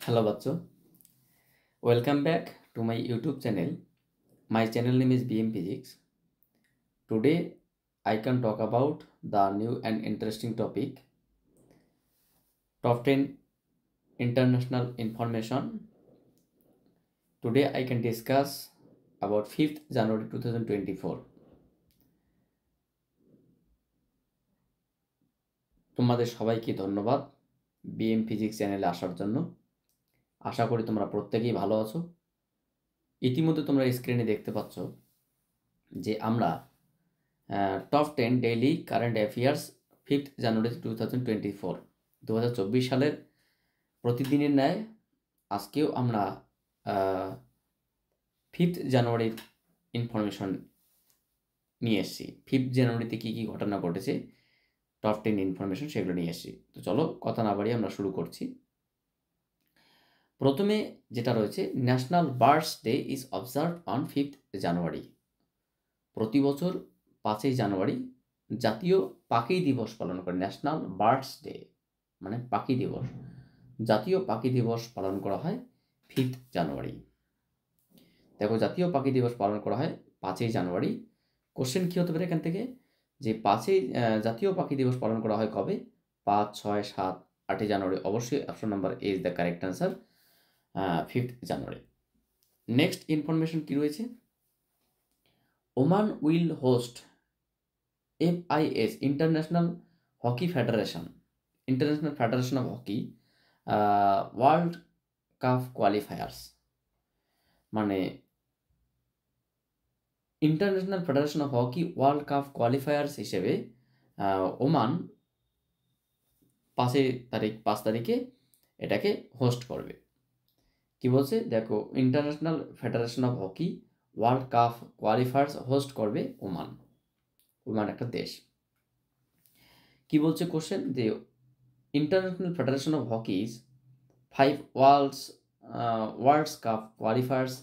Hello bachcho, welcome back to my YouTube channel. My channel name is BM Physics. Today I can talk about the new and interesting topic top 10 international information. Today I can discuss about 5th January 2024. তোমাদের সবাইকে ধন্যবাদ BM physics চ্যানেলে আসার জন্য। আশা করি তোমরা প্রত্যেকেই ভালো আছো। ইতিমধ্যে তোমরা স্ক্রিনে দেখতে পাচ্ছ যে আমরা top 10 daily current affairs 5th জানুয়ারি 2024 2024 সালের প্রতিদিনের ন্যায় আজকেও আমরা 5th জানুয়ারির ইনফরমেশন নিয়ে এসেছি। 5th জানুয়ারিতে কী কী ঘটনা ঘটেছে টপ 10 ইনফরমেশন সেগুলো নিয়ে এসেছি। তো চলো কথা না বাড়িয়ে আমরা শুরু করছি। প্রথমে যেটা রয়েছে, national birds day is observed on 5th জানুয়ারি। প্রতি বছর 5ই জানুয়ারি জাতীয় পাখি দিবস পালন করে। ন্যাশনাল বার্ডস ডে মানে পাখি দিবস। জাতীয় পাখি দিবস পালন করা হয় 5th জানুয়ারি। দেখো, জাতীয় পাখি দিবস পালন করা হয় 5ই জানুয়ারি। কোশ্চেন কী হতে পারে এখান থেকে, যে জাতীয় পাখি দিবস পালন করা হয় কবে? 5, 6, 7, 8ই জানুয়ারি। অবশ্যই option number A is the correct answer, 5th জানুয়ারি। নেক্সট ইনফরমেশন কী রয়েছে, Oman will host FIS international hockey federation of hockey world cup qualifiers. মানে international federation of hockey world cup qualifiers হিসেবে ওমান 5 তারিখে এটাকে হোস্ট করবে। কি বলছে দেখো, international federation of hockey world cup qualifiers host করবে ওমান। ওমান একটা দেশ। কি বলছে কোশ্চেন, যে international federation of hockey's 5 world's cup qualifiers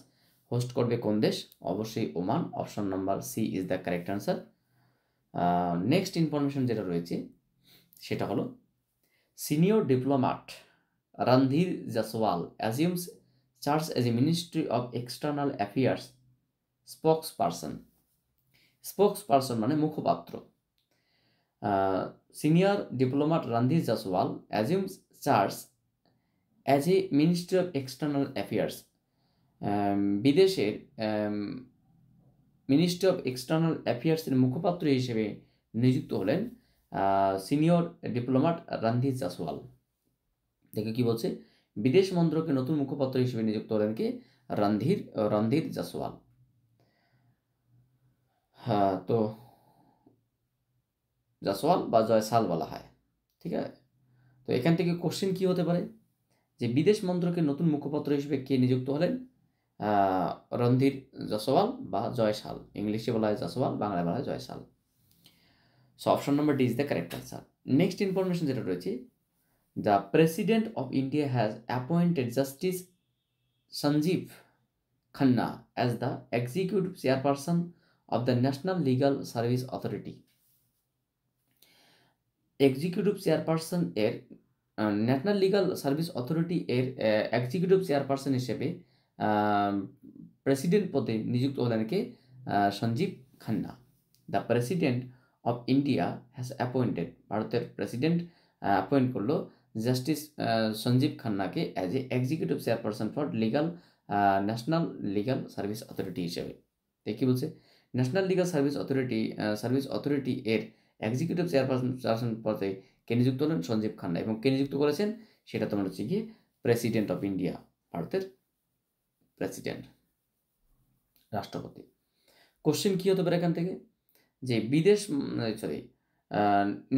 host করবে কোন দেশ? অবশ্যই Oman. Option number C is the correct answer. Next information যেটা রয়েছে সেটা হলো, senior diplomat Randhir Jaiswal assumes charge as a ministry of external affairs spokesperson মানে মুখপাত্র। Senior diplomat Randhir Jaiswal assumes charge as a ministry of external affairs. বিদেশের ministry of external অ্যাফেয়ার্সের মুখপাত্র হিসেবে নিযুক্ত হলেন সিনিয়র ডিপ্লোম্যাট রণধীর জাসওয়াল। দেখে কি বলছে, বিদেশ মন্ত্রকের নতুন মুখপাত্র হিসেবে নিযুক্ত হলেন কে? রণধীর জাসওয়াল। হ্যাঁ, তো জাসওয়াল বা জয়সাল বলা হয়, ঠিক আছে। তো এখান থেকে কোশ্চেন কি হতে পারে, যে বিদেশ মন্ত্রকের নতুন মুখপাত্র হিসেবে কে নিযুক্ত হলেন? রণধীর জাসওয়াল বা জয়সাল। ইংলিশে বলা হয় জাসওয়াল, বাংলায় বলা হয় Jaiswal. So option number D is the correct answer. Next information যেটা রয়েছে, the president of India has appointed justice Sanjiv Khanna as the executive chairperson of the national legal service authority. Executive chairperson এর ন্যাশনাল লিগাল সার্ভিস অথরিটি এর executive chairperson হিসেবে president পদে নিযুক্ত হলেন কে? Sanjiv Khanna. The president of India has appointed, ভারতের president appoint করলো justice Sanjiv খান্নাকে as a executive chairperson for national legal service authority হিসেবে। দেখি বলছে, ন্যাশনাল লিগাল সার্ভিস অথরিটি এর এক্সিকিউটিভ চেয়ারপারসন পদে কে নিযুক্ত হলেন? সঞ্জীব খান্না। এবং কে নিযুক্ত করেছেন সেটা তোমার হচ্ছে গিয়ে প্রেসিডেন্ট অফ ইন্ডিয়া, ভারতের প্রেসিডেন্ট, রাষ্ট্রপতি। কোশ্চেন কী হতে পারে এখান থেকে, যে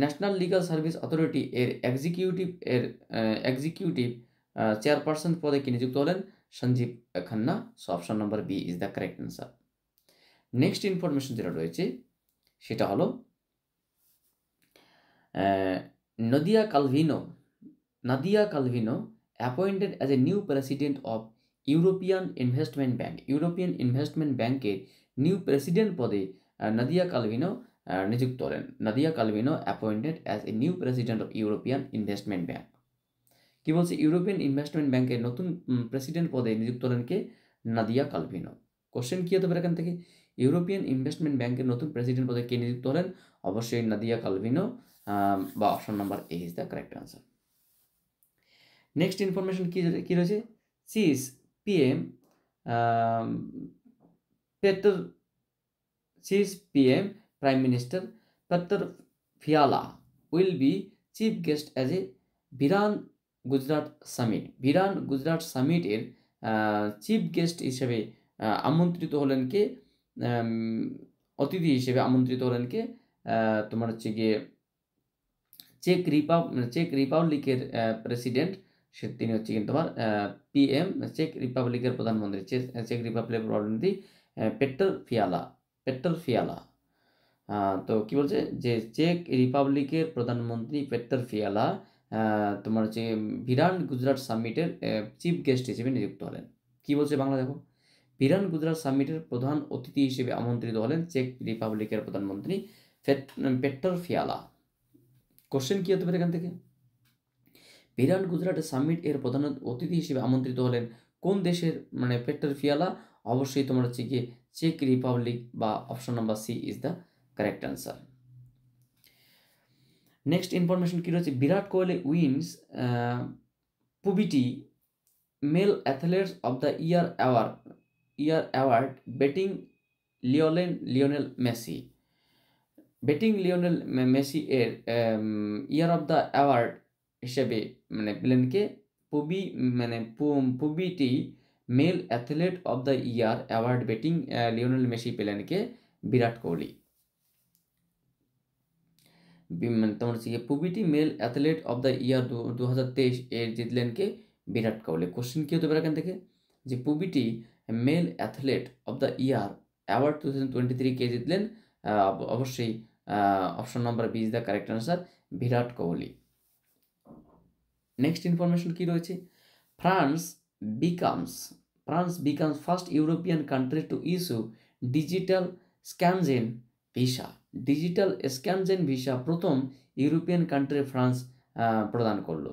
ন্যাশনাল লিগাল সার্ভিস অথরিটি এর এক্সিকিউটিভ চেয়ারপারসন পদে কে নিযুক্ত হলেন? Sanjiv Khanna. So option number B is the correct answer. Next information যেটা রয়েছে সেটা হলো, Nadia Calvino appointed as a new president of European investment bank. European investment ব্যাংকের নিউ প্রেসিডেন্ট পদে নাদিয়া কালভিনো নিযুক্ত হলেন। Nadia Calvino appointed as a new president of European investment bank. কি বলছে, ইউরোপিয়ান ইনভেস্টমেন্ট ব্যাংকের নতুন প্রেসিডেন্ট পদে নিযুক্ত হলেন কে? নাদিয়া কালভিনো। কোশ্চেন কি হতে পারে এখান থেকে? ইউরোপিয়ান ইনভেস্টমেন্ট ব্যাংকের নতুন প্রেসিডেন্ট পদে কে নিযুক্ত হলেন? অবশ্যই নাদিয়া কালভিনো, বা option number A is the correct answer. Next information কি রয়েছে? সিস পিএম পেট্রোল Chief PM Prime Minister Petr Fiala will be chief guest as a Viran Gujarat Summit. Viran Gujarat Summit এর চিফ গেস্ট হিসেবে আমন্ত্রিত হলেন কে? অতিথি হিসেবে আমন্ত্রিত হলেন কে? তোমার হচ্ছে গিয়ে চেক রিপাবলিকের প্রেসিডেন্ট, তিনি হচ্ছে কিন্তু তোমার পিএম, চেক রিপাবলিকের প্রধানমন্ত্রী, চেক রিপাবলিকের প্রধানমন্ত্রী পেট্রোল ফিয়ালা। তো কি বলছে যে চেক রিপাবলিকের প্রধানমন্ত্রী পেট্রোল ফিয়ালা তোমার হচ্ছে ভিরান গুজরাট সামিটের চিফ গেস্ট হিসেবে নিযুক্ত হলেন। কি বলছে বাংলা দেখো, ভিরান গুজরাট সামিটের প্রধান অতিথি হিসেবে আমন্ত্রিত হলেন চেক রিপাবলিকের প্রধানমন্ত্রী পেট্রোল ফিয়ালা। কোশ্চেন কি হতে পারে এখান থেকে? ভিরান গুজরাট সামিট এর প্রধান অতিথি হিসেবে আমন্ত্রিত হলেন কোন দেশের, মানে পেট্রোল ফিয়ালা? অবশ্যই তোমার হচ্ছে গিয়ে চেক রিপাবলিক, বা option number C is the correct answer. Next information কি রয়েছে? Virat Kohli wins Pubity male athletes of the year award beating Lionel Messi. Beating Lionel Messi এর ইয়ার অফ দ্য অ্যাওয়ার্ড হিসেবে মানে পেলেন কে? Pubity male athlete of the year award beating Lionel Messi পেলেন কে? বিরাট কোহলি। তোমার হচ্ছে Pubity male athlete of the year 2023 এর জিতলেন কে? বিরাট কোহলি। কোশ্চেন কি হতে পারে এখান থেকে? যে Pubity male athlete of the year award 2023 কে জিতলেন? অবশ্যই option number B is the correct answer, Virat Kohli. Next information কি রয়েছে? France becomes first European country to issue digital স্ক্যানজেন visa. Digital স্ক্যানজেন visa প্রথম ইউরোপিয়ান কান্ট্রি ফ্রান্স প্রদান করলো।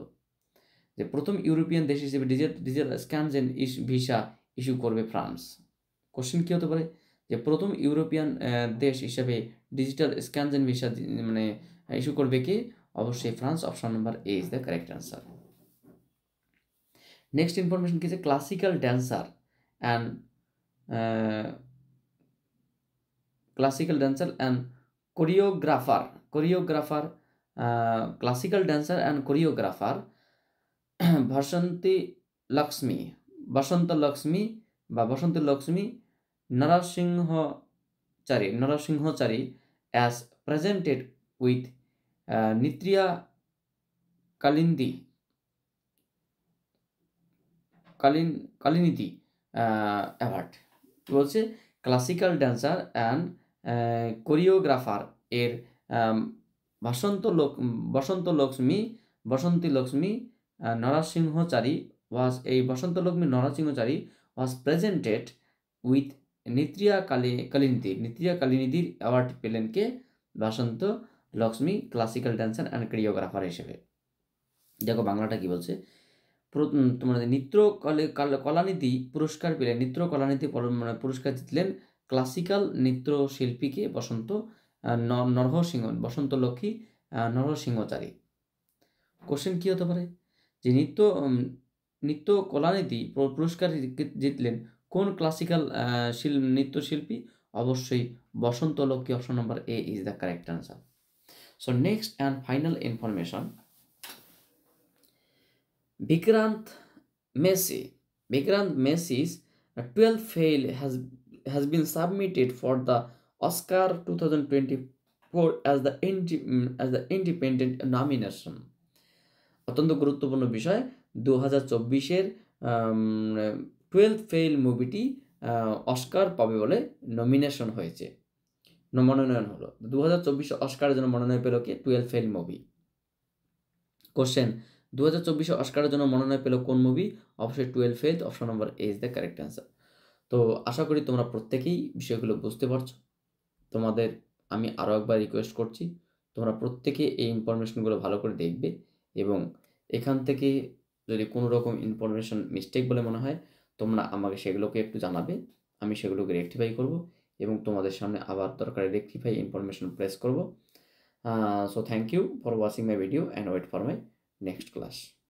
যে প্রথম ইউরোপিয়ান দেশ হিসেবে ডিজিটাল স্ক্যানজেন ভিসা ইস্যু করবে ফ্রান্স। কোশ্চেন কি হতে পারে? যে প্রথম ইউরোপিয়ান দেশ হিসেবে ডিজিটাল স্ক্যানজেন ভিসা মানে ইস্যু করবে কে? অবশ্যই France, option number A is the correct answer. Next information কি আছে? Classical dancer and choreographer classical dancer and choreographer Vasanth Lakshmi Narasimhachari as presented with Nitya Kalinidhi award. বলছে ক্লাসিক্যাল ড্যান্সার অ্যান্ড কোরিওগ্রাফার এর Vasanthi Lakshmi Narasimhachari was presented with Nitya কালিনিধির award পেলেন কে? Vasanth Lakshmi classical dancer and choreographer হিসেবে। দেখো বাংলাটা কি বলছে? তোমার নৃত্য কলানিধি পুরস্কার পেলেন, নৃত্য কলানিধি পুরস্কার জিতলেন ক্লাসিক্যাল নৃত্য শিল্পীকে বসন্ত লক্ষ্মী নরসিংহচারী। কোশ্চেন কি হতে পারে? যে নৃত্য কলানিধি পুরস্কার জিতলেন কোন ক্লাসিক্যাল নৃত্যশিল্পী? অবশ্যই Vasanth Lakshmi, option number A is the correct answer. So next and final information, Vikrant Messi's 12th fail has been submitted for the Oscar 2024 as the independent nomination. অত্যন্ত গুরুত্বপূর্ণ বিষয়, 2024-এর 12th fail মুভিটি অস্কার পাবে বলে মনোনয়ন হলো। 2024 অস্কারের জন্য মনোনয়ন পেল কি? 12th fail movie. কোশ্চেন, 2024 অস্কারের জন্য মনোনয়ন পেল কোন মুভি? অবশ্যই 12th fail, option number A is the correct answer. তো আশা করি তোমরা প্রত্যেকেই বিষয়গুলো বুঝতে পারছো। তোমাদের আমি আরও একবার রিকোয়েস্ট করছি, তোমরা প্রত্যেকে এই ইনফরমেশনগুলো ভালো করে দেখবে এবং এখান থেকে যদি কোনো রকম ইনফরমেশন মিস্টেক বলে মনে হয় তোমরা আমাকে সেগুলোকে একটু জানাবে, আমি সেগুলোকে রেকটিফাই করব এবং তোমাদের সামনে আবার দরকারে রেকটিফাই ইনফরমেশন প্লেস করব। So thank you for watching my video and wait for my next class.